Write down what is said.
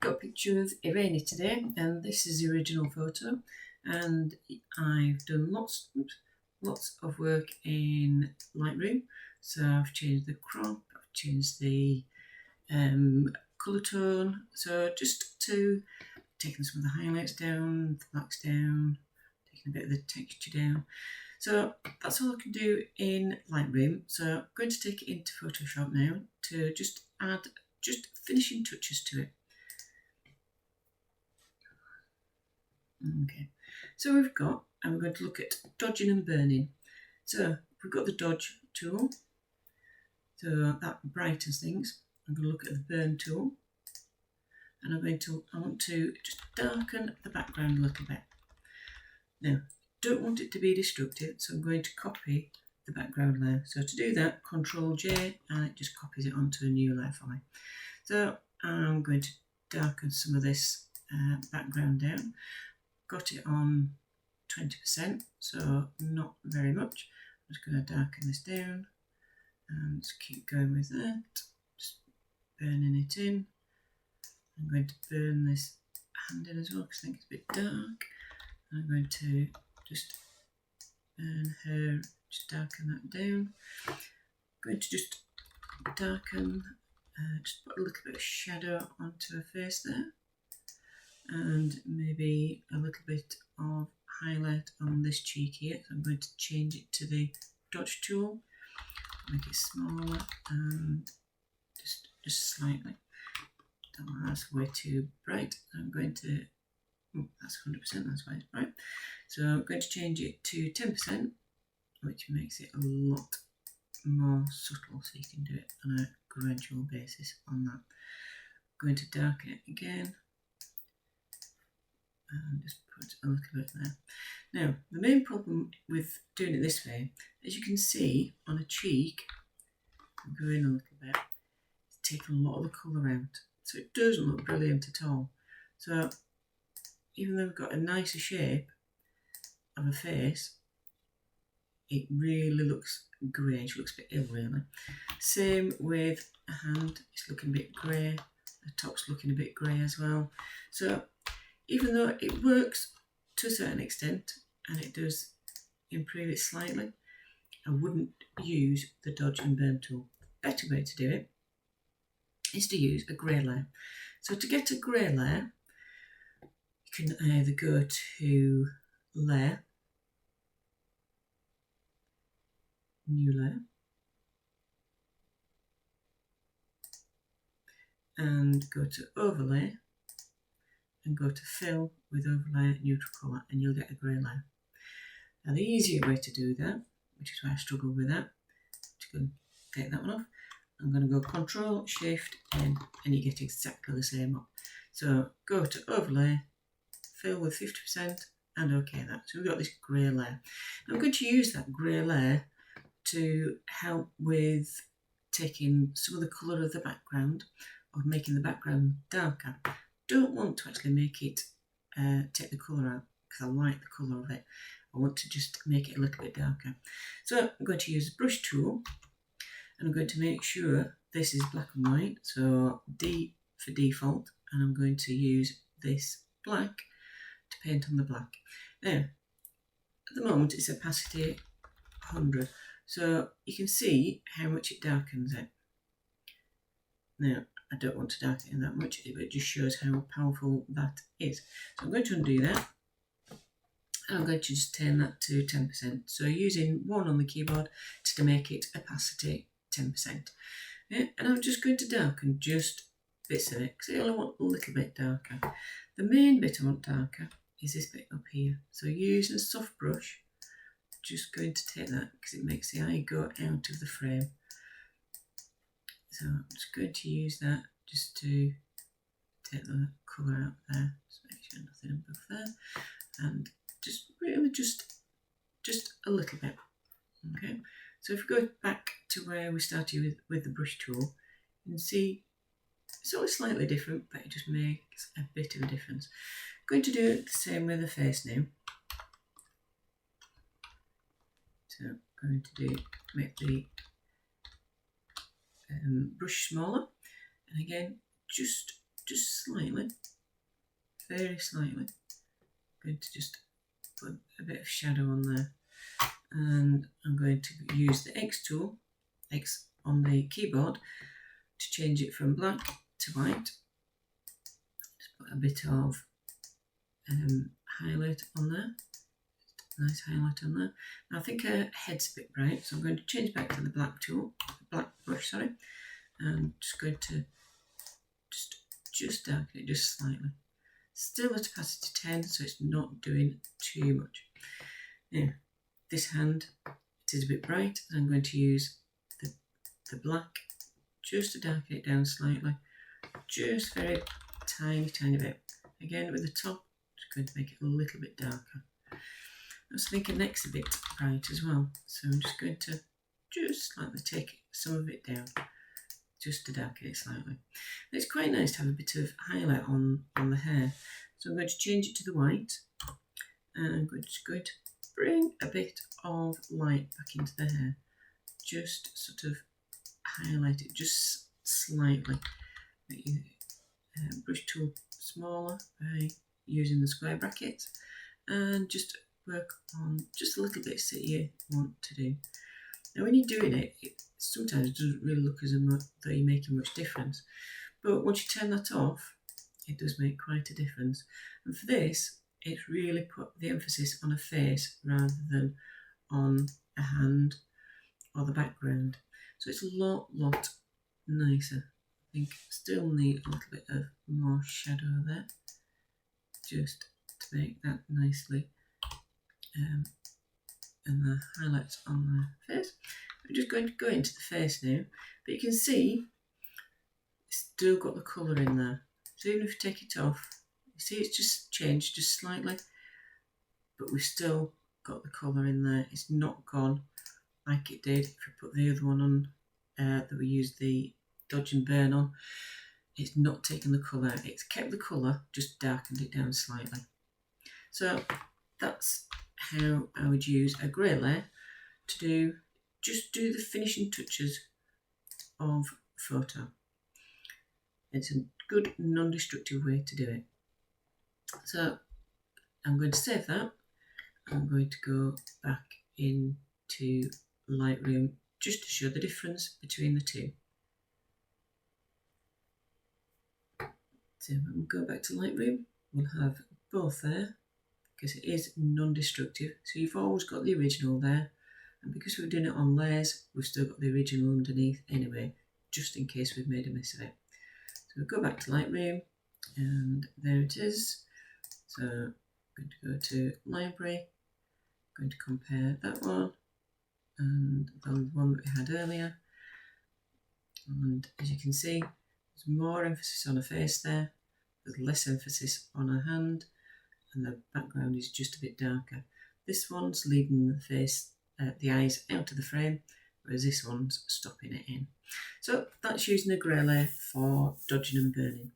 got a picture of Irene today, and this is the original photo, and I've done lots of work in Lightroom. So I've changed the crop, I've changed the colour tone, so just to taking some of the highlights down, the blacks down, taking a bit of the texture down. So that's all I can do in Lightroom. So I'm going to take it into Photoshop now to just add finishing touches to it. Okay, so we're going to look at dodging and burning. So we've got the dodge tool, so that brightens things. I'm going to look at the burn tool, and I want to just darken the background a little bit. Now, don't want it to be destructive, so I'm going to copy the background layer. So to do that, Ctrl J, and it just copies it onto a new layer for me. So I'm going to darken some of this background down. Got it on 20%, so not very much. I'm just going to darken this down and just keep going with that, just burning it in. I'm going to burn this hand in as well because I think it's a bit dark. I'm going to just burn her, just darken that down. I'm going to just darken, just put a little bit of shadow onto her face there, and maybe a little bit of highlight on this cheek here. So I'm going to change it to the dodge tool, make it smaller and just slightly. That's way too bright. I'm going to, that's 100%, that's why it's bright. So I'm going to change it to 10%, which makes it a lot more subtle, so you can do it on a gradual basis on that. I'm going to darken it again and just put a little bit there. Now, the main problem with doing it this way, as you can see on a cheek, I'm going a little bit, it's taken a lot of the colour out. So it doesn't look brilliant at all. So even though we've got a nicer shape of a face, it really looks greyish, looks a bit ill really. Same with a hand, it's looking a bit grey, the top's looking a bit grey as well. So even though it works to a certain extent and it does improve it slightly, I wouldn't use the dodge and burn tool. The better way to do it is to use a grey layer. So to get a grey layer, you can either go to Layer, New Layer, and go to Overlay, and go to Fill with Overlay Neutral Colour, and you'll get a grey layer. Now the easier way to do that, which is why I struggle with that, to go take that one off, I'm going to go Control Shift N, and you get exactly the same up. So go to Overlay, Fill with 50%, and OK that. So we've got this grey layer. Now I'm going to use that grey layer to help with taking some of the colour of the background, or making the background darker. Don't want to actually make it take the colour out, because I like the colour of it. I want to just make it a little bit darker. So I'm going to use the brush tool, and I'm going to make sure this is black and white, so D for default, and I'm going to use this black to paint on the black. Now, at the moment it's opacity 100, so you can see how much it darkens it. Now, I don't want to darken it that much, it just shows how powerful that is. So I'm going to undo that, and I'm going to just turn that to 10%. So using 1 on the keyboard to make it opacity 10%. Yeah, and I'm just going to darken just bits of it, because I only want a little bit darker. The main bit I want darker is this bit up here. So using a soft brush, just going to take that because it makes the eye go out of the frame. So I'm just going to use that just to take the colour out there. Just make sure nothing above there, and just really just a little bit. Okay. So if we go back to where we started with the brush tool, you can see it's always slightly different, but it just makes a bit of a difference. I'm going to do it the same with the face now. So I'm going to make the brush smaller, and again just just slightly, very slightly. I'm going to just put a bit of shadow on there, and I'm going to use the X tool, X on the keyboard, to change it from black to white. Just put a bit of highlight on there, nice highlight on there. Now I think her head's a bit bright, so I'm going to change back to the black tool, black brush, sorry, and just going to just darken it just slightly. Still at opacity 10, so it's not doing too much. Now, this hand, it is a bit bright, and I'm going to use the black just to darken it down slightly, just very tiny bit. Again, with the top, just going to make it a little bit darker. I was thinking next a bit bright as well, so I'm just going to just slightly take some of it down, just to darken it slightly. It's quite nice to have a bit of highlight on the hair, so I'm going to change it to the white, and I'm just going to bring a bit of light back into the hair, just sort of highlight it just slightly. Make your brush tool smaller by using the square brackets, and just work on just a little bits that you want to do. Now when you're doing it, sometimes it doesn't really look as though you're making much difference, but once you turn that off, it does make quite a difference. And for this, it's really put the emphasis on a face rather than on a hand or the background. So it's a lot nicer. I think still need a little bit of more shadow there, just to make that nicely. And the highlights on the face. I'm just going to go into the face now, but you can see it's still got the colour in there. So even if you take it off, you see it's just changed just slightly, but we've still got the colour in there. It's not gone like it did if we put the other one on that we used the Dodge and Burn on. It's not taken the colour, it's kept the colour, just darkened it down slightly. So that's how I would use a grey layer to do the finishing touches of a photo. It's a good non-destructive way to do it. So I'm going to save that. I'm going to go back into Lightroom just to show the difference between the two. So when we go back to Lightroom, we'll have both there, because it is non-destructive. So you've always got the original there, and because we're doing it on layers, we've still got the original underneath anyway, just in case we've made a mess of it. So we'll go back to Lightroom, and there it is. So I'm going to go to Library, I'm going to compare that one and the one that we had earlier. And as you can see, there's more emphasis on a face there, there's less emphasis on a hand, and the background is just a bit darker. This one's leading the face, the eyes out of the frame, whereas this one's stopping it in. So that's using a grey layer for dodging and burning.